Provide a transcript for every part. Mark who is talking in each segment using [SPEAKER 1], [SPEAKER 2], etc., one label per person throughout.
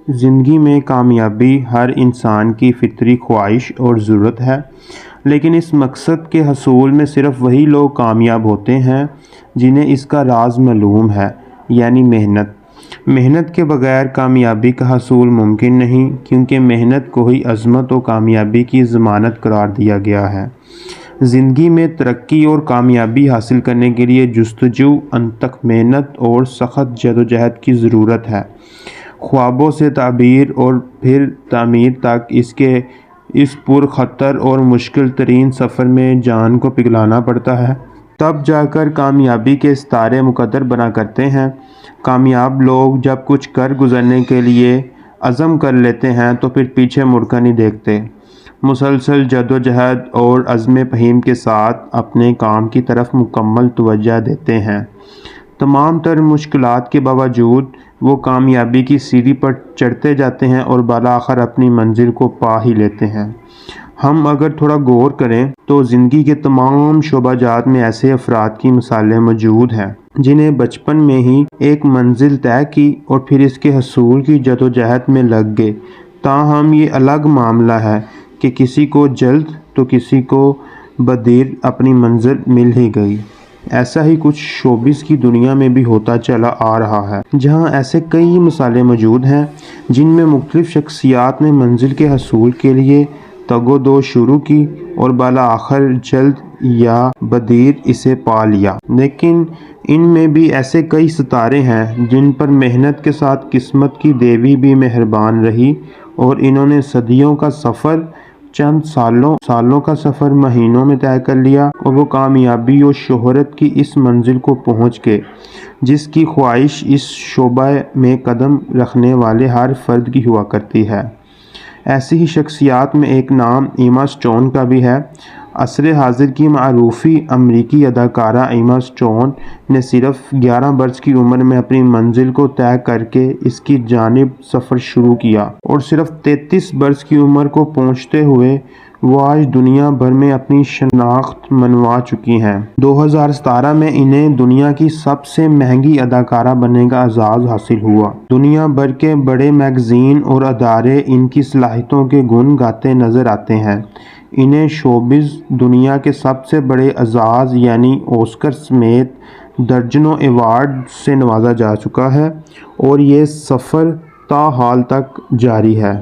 [SPEAKER 1] زندگی میں کامیابی ہر انسان کی فطری خواہش اور ضرورت ہے، لیکن اس مقصد کے حصول میں صرف وہی لوگ کامیاب ہوتے ہیں جنہیں اس کا راز معلوم ہے، یعنی محنت۔ محنت کے بغیر کامیابی کا حصول ممکن نہیں، کیونکہ محنت کو ہی عظمت و کامیابی کی ضمانت قرار دیا گیا ہے۔ زندگی میں ترقی اور کامیابی حاصل کرنے کے لیے جستجو، انتھک محنت اور سخت جدوجہد کی ضرورت ہے۔ خوابوں سے تعبیر اور پھر تعمیر تک اس پرخطر اور مشکل ترین سفر میں جان کو پگھلانا پڑتا ہے، تب جا کر کامیابی کے ستارے مقدر بنا کرتے ہیں۔ کامیاب لوگ جب کچھ کر گزرنے کے لیے عزم کر لیتے ہیں تو پھر پیچھے مڑ کر نہیں دیکھتے، مسلسل جدوجہد اور عزم فہیم کے ساتھ اپنے کام کی طرف مکمل توجہ دیتے ہیں۔ تمام تر مشکلات کے باوجود وہ کامیابی کی سیڑھی پر چڑھتے جاتے ہیں اور بالآخر اپنی منزل کو پا ہی لیتے ہیں۔ ہم اگر تھوڑا غور کریں تو زندگی کے تمام شعبہ جات میں ایسے افراد کی مثالیں موجود ہیں جنہیں بچپن میں ہی ایک منزل طے کی اور پھر اس کے حصول کی جدوجہد میں لگ گئے۔ تاہم یہ الگ معاملہ ہے کہ کسی کو جلد تو کسی کو بدیر اپنی منزل مل ہی گئی۔ ایسا ہی کچھ شوبز کی دنیا میں بھی ہوتا چلا آ رہا ہے، جہاں ایسے کئی مثالیں موجود ہیں جن میں مختلف شخصیات نے منزل کے حصول کے لیے تگ و دو شروع کی اور بالآخر جلد یا بدیر اسے پا لیا۔ لیکن ان میں بھی ایسے کئی ستارے ہیں جن پر محنت کے ساتھ قسمت کی دیوی بھی مہربان رہی اور انہوں نے صدیوں کا سفر چند سالوں کا سفر مہینوں میں طے کر لیا اور وہ کامیابی اور شہرت کی اس منزل کو پہنچ گئے جس کی خواہش اس شعبہ میں قدم رکھنے والے ہر فرد کی ہوا کرتی ہے۔ ایسی ہی شخصیات میں ایک نام ایما سٹون کا بھی ہے۔ عصر حاضر کی معروف امریکی اداکارہ ایما سٹون نے صرف 11 برس کی عمر میں اپنی منزل کو طے کر کے اس کی جانب سفر شروع کیا اور صرف 33 برس کی عمر کو پہنچتے ہوئے وہ آج دنیا بھر میں اپنی شناخت منوا چکی ہیں۔ 2017 میں انہیں دنیا کی سب سے مہنگی اداکارہ بننے کا اعزاز حاصل ہوا۔ دنیا بھر کے بڑے میگزین اور ادارے ان کی صلاحیتوں کے گن گاتے نظر آتے ہیں۔ انہیں شوبز دنیا کے سب سے بڑے اعزاز یعنی آسکر سمیت درجنوں ایوارڈ سے نوازا جا چکا ہے اور یہ سفر تاحال تک جاری ہے۔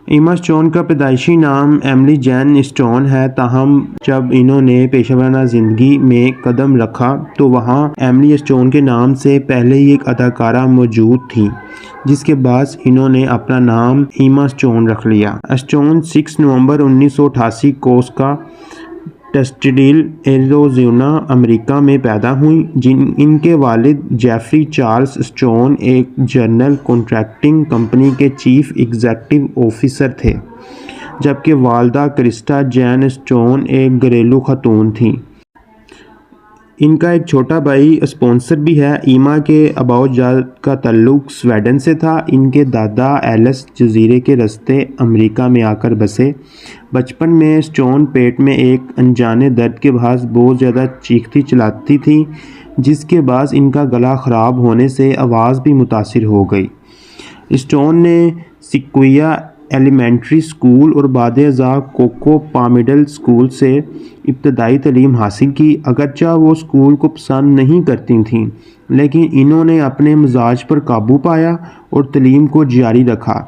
[SPEAKER 1] ایما سٹون کا پیدائشی نام ایملی جین سٹون ہے، تاہم جب انہوں نے پیشہ ورانہ زندگی میں قدم رکھا تو وہاں ایملی سٹون کے نام سے پہلے ہی ایک اداکارہ موجود تھی، جس کے باعث انہوں نے اپنا نام ایما سٹون رکھ لیا۔ سٹون 6 نومبر 1988 کو اسکا ٹسٹڈیل ایریزونا، امریکہ میں پیدا ہوئیں۔ ان کے والد جیفری چارلس سٹون ایک جنرل کنٹریکٹنگ کمپنی کے چیف ایگزیکٹو آفیسر تھے، جبکہ والدہ کرسٹا جین سٹون ایک گھریلو خاتون تھیں۔ ان کا ایک چھوٹا بھائی اسپونسر بھی ہے۔ ایما کے آباء و اجداد کا تعلق سویڈن سے تھا۔ ان کے دادا ایلس جزیرے کے راستے امریکہ میں آ کر بسے۔ بچپن میں سٹون پیٹ میں ایک انجانے درد کے باعث بہت زیادہ چیختی چلاتی تھیں، جس کے باعث ان کا گلا خراب ہونے سے آواز بھی متاثر ہو گئی۔ سٹون نے سیکویا ایلیمنٹری اسکول اور بعد ازاں کوکوپا مڈل اسکول سے ابتدائی تعلیم حاصل کی۔ اگرچہ وہ اسکول کو پسند نہیں کرتی تھیں، لیکن انہوں نے اپنے مزاج پر قابو پایا اور تعلیم کو جاری رکھا۔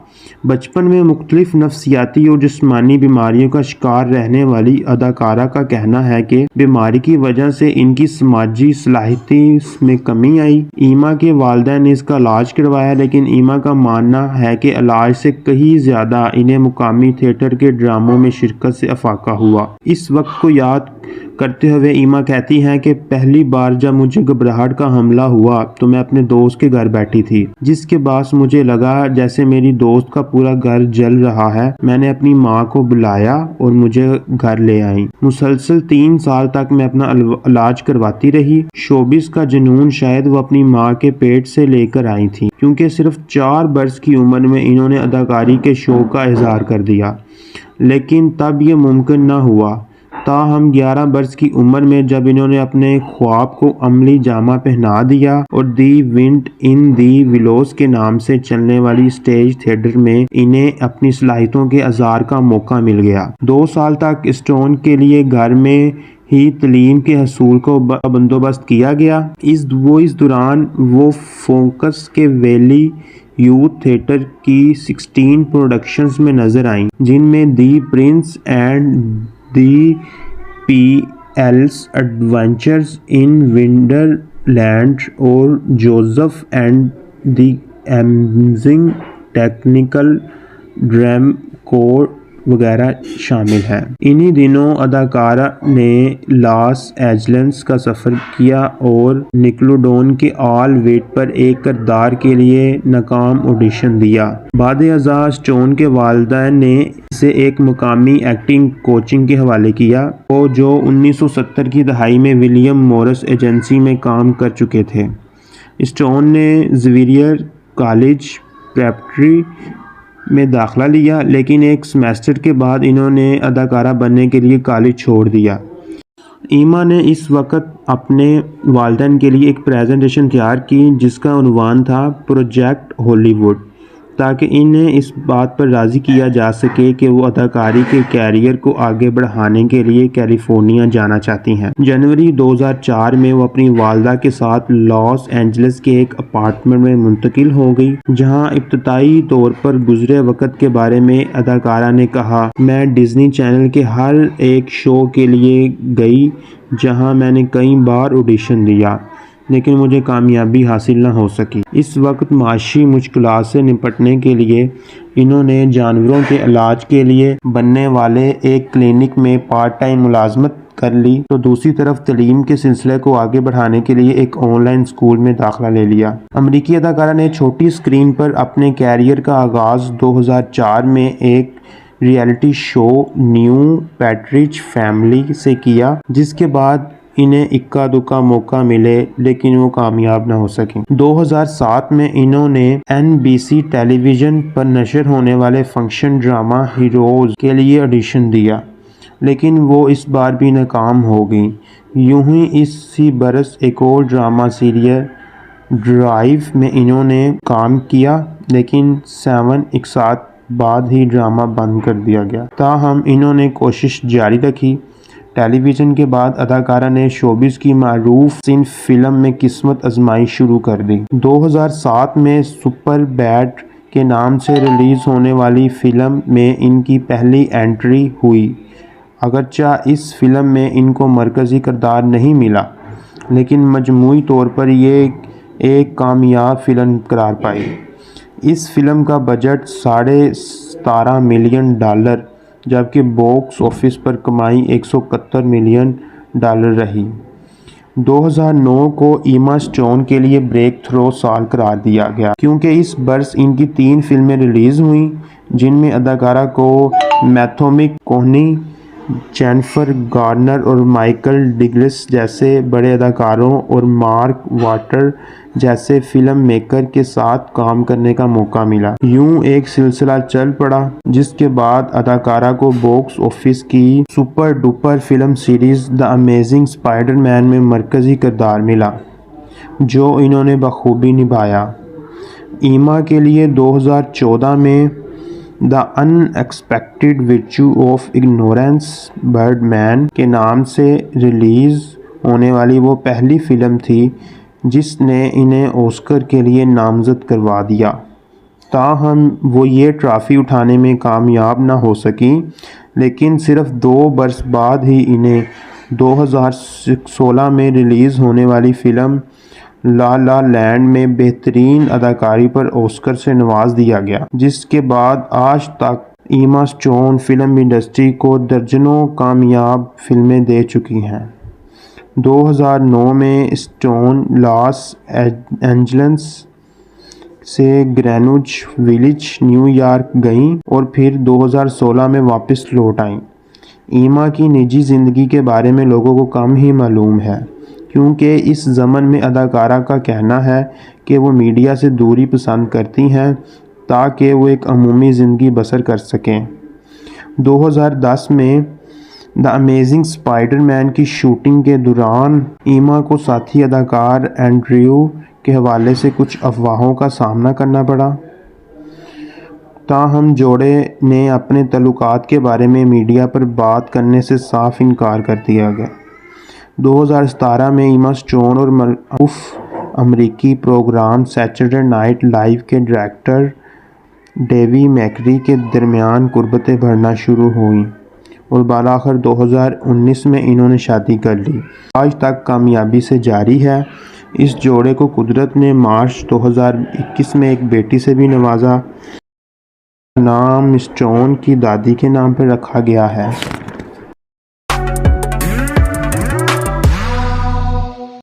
[SPEAKER 1] بچپن میں مختلف نفسیاتی اور جسمانی بیماریوں کا شکار رہنے والی اداکارہ کا کہنا ہے کہ بیماری کی وجہ سے ان کی سماجی صلاحیت میں کمی آئی۔ ایما کے والدین نے اس کا علاج کروایا، لیکن ایما کا ماننا ہے کہ علاج سے کہیں زیادہ انہیں مقامی تھیٹر کے ڈراموں میں شرکت سے افاقہ ہوا۔ اس وقت کو یاد کرتے ہوئے ایما کہتی ہیں کہ پہلی بار جب مجھے گھبراہٹ کا حملہ ہوا تو میں اپنے دوست کے گھر بیٹھی تھی، جس کے باعث مجھے لگا جیسے میری دوست کا پورا گھر جل رہا ہے۔ میں نے اپنی ماں کو بلایا اور مجھے گھر لے آئیں۔ مسلسل 3 سال تک میں اپنا علاج کرواتی رہی۔ شوبز کا جنون شاید وہ اپنی ماں کے پیٹ سے لے کر آئی تھی، کیونکہ صرف 4 برس کی عمر میں انہوں نے اداکاری کے شوق کا اظہار کر دیا، لیکن تب یہ ممکن نہ ہوا۔ تاہم 11 برس کی عمر میں جب انہوں نے اپنے خواب کو عملی جامہ پہنا دیا اور دی ونڈ ان دی ویلوز کے نام سے چلنے والی اسٹیج تھیٹر میں انہیں اپنی صلاحیتوں کے اظہار کا موقع مل گیا۔ 2 سال تک اسٹون کے لیے گھر میں ہی تعلیم کے حصول کو بندوبست کیا گیا۔ اس دوران وہ فوکس کے ویلی یوتھ تھیٹر کی 16 پروڈکشنز میں نظر آئیں، جن میں دی پرنس اینڈ دی پی Alice adventures in wonderland اور Joseph and the amazing technical dreamcoat وغیرہ شامل ہیں۔ انہی دنوں اداکارہ نے لاس اینجلس کا سفر کیا اور نکلوڈون کے آل ویٹ پر ایک کردار کے لیے ناکام آڈیشن دیا۔ بعد ازاں اسٹون کے والدین نے اسے ایک مقامی ایکٹنگ کوچنگ کے حوالے کیا، جو 1970 کی دہائی میں ولیم مورس ایجنسی میں کام کر چکے تھے۔ اسٹون نے زیویئر کالج پریپریٹری میں داخلہ لیا، لیکن ایک سیمسٹر کے بعد انہوں نے اداکارہ بننے کے لیے کالج چھوڑ دیا۔ ایما نے اس وقت اپنے والدین کے لیے ایک پریزنٹیشن تیار کی جس کا عنوان تھا پروجیکٹ ہالی ووڈ، تاکہ انہیں اس بات پر راضی کیا جا سکے کہ وہ اداکاری کے کیریئر کو آگے بڑھانے کے لیے کیلیفورنیا جانا چاہتی ہیں۔ جنوری 2004 میں وہ اپنی والدہ کے ساتھ لاس اینجلس کے ایک اپارٹمنٹ میں منتقل ہو گئی، جہاں ابتدائی طور پر گزرے وقت کے بارے میں اداکارہ نے کہا، میں ڈزنی چینل کے ہر ایک شو کے لیے گئی جہاں میں نے کئی بار آڈیشن دیا، لیکن مجھے کامیابی حاصل نہ ہو سکی۔ اس وقت معاشی مشکلات سے نپٹنے کے لیے انہوں نے جانوروں کے علاج کے لیے بننے والے ایک کلینک میں پارٹ ٹائم ملازمت کر لی، تو دوسری طرف تعلیم کے سلسلے کو آگے بڑھانے کے لیے ایک آن لائن اسکول میں داخلہ لے لیا۔ امریکی اداکارہ نے چھوٹی اسکرین پر اپنے کیریئر کا آغاز 2004 میں ایک ریئلٹی شو نیو پیٹریج فیملی سے کیا، جس کے بعد انہیں اکا دکا موقع ملے لیکن وہ کامیاب نہ ہو سکیں۔ 2007 میں انہوں نے NBC ٹیلی ویژن پر نشر ہونے والے فنکشن ڈرامہ ہیروز کے لیے آڈیشن دیا، لیکن وہ اس بار بھی ناکام ہو گئیں۔ یوں ہی اسی برس ایک اور ڈرامہ سیریل ڈرائیو میں انہوں نے کام کیا، لیکن 7 اقساط بعد ہی ڈرامہ بند کر دیا گیا۔ تاہم انہوں نے کوشش جاری رکھی۔ ٹیلی ویژن کے بعد اداکارہ نے شوبز کی معروف صنف فلم میں قسمت آزمائی شروع کر دی۔ 2007 میں سپر بیڈ کے نام سے ریلیز ہونے والی فلم میں ان کی پہلی انٹری ہوئی۔ اگرچہ اس فلم میں ان کو مرکزی کردار نہیں ملا، لیکن مجموعی طور پر یہ ایک کامیاب فلم قرار پائی۔ اس فلم کا بجٹ $17.5 ملین، جبکہ باکس آفس پر کمائی $171 ملین رہی۔ 2009 کو ایما اسٹون کے لیے بریک تھرو سال قرار دیا گیا، کیونکہ اس برس ان کی 3 فلمیں ریلیز ہوئیں، جن میں اداکارہ کو میتھیو مککنہنی، جینیفر گارنر اور مائیکل ڈگلس جیسے بڑے اداکاروں اور مارک واٹر جیسے فلم میکر کے ساتھ کام کرنے کا موقع ملا۔ یوں ایک سلسلہ چل پڑا، جس کے بعد اداکارہ کو باکس آفس کی super duper film series the amazing Spider Man میں مرکزی کردار ملا، جو انہوں نے بخوبی نبھایا۔ ایما کے لیے 2014 میں the unexpected virtue of ignorance birdman کے نام سے ریلیز ہونے والی وہ پہلی فلم تھی جس نے انہیں آسکر کے لیے نامزد کروا دیا۔ تاہم وہ یہ ٹرافی اٹھانے میں کامیاب نہ ہو سکیں، لیکن صرف 2 برس بعد ہی انہیں 2016 میں ریلیز ہونے والی فلم لا لا لینڈ میں بہترین اداکاری پر آسکر سے نواز دیا گیا، جس کے بعد آج تک ایما اسٹون فلم انڈسٹری کو درجنوں کامیاب فلمیں دے چکی ہیں۔ 2009 میں اسٹون لاس اینجلس سے گرینوچ ولیج نیو یارک گئیں اور پھر 2016 میں واپس لوٹ آئیں۔ ایما کی نجی زندگی کے بارے میں لوگوں کو کم ہی معلوم ہے، کیونکہ اس ضمن میں اداکارہ کا کہنا ہے کہ وہ میڈیا سے دوری پسند کرتی ہیں تاکہ وہ ایک عمومی زندگی بسر کر سکیں۔ 2010 میں دا امیزنگ اسپائڈر مین کی شوٹنگ کے دوران ایما کو ساتھی اداکار اینڈریو کے حوالے سے کچھ افواہوں کا سامنا کرنا پڑا، تاہم جوڑے نے اپنے تعلقات کے بارے میں میڈیا پر بات کرنے سے صاف انکار کر دیا گیا۔ 2017 میں ایما سٹون اور معروف امریکی پروگرام سیٹرڈے نائٹ لائیو کے ڈائریکٹر ڈیوی میکری کے درمیان قربتیں بڑھنا شروع ہوئیں اور بالآخر 2019 میں انہوں نے شادی کر لی۔ آج تک کامیابی سے جاری ہے۔ اس جوڑے کو قدرت نے مارچ 2021 میں ایک بیٹی سے بھی نوازا۔ نام سٹون کی دادی کے نام پر رکھا گیا ہے۔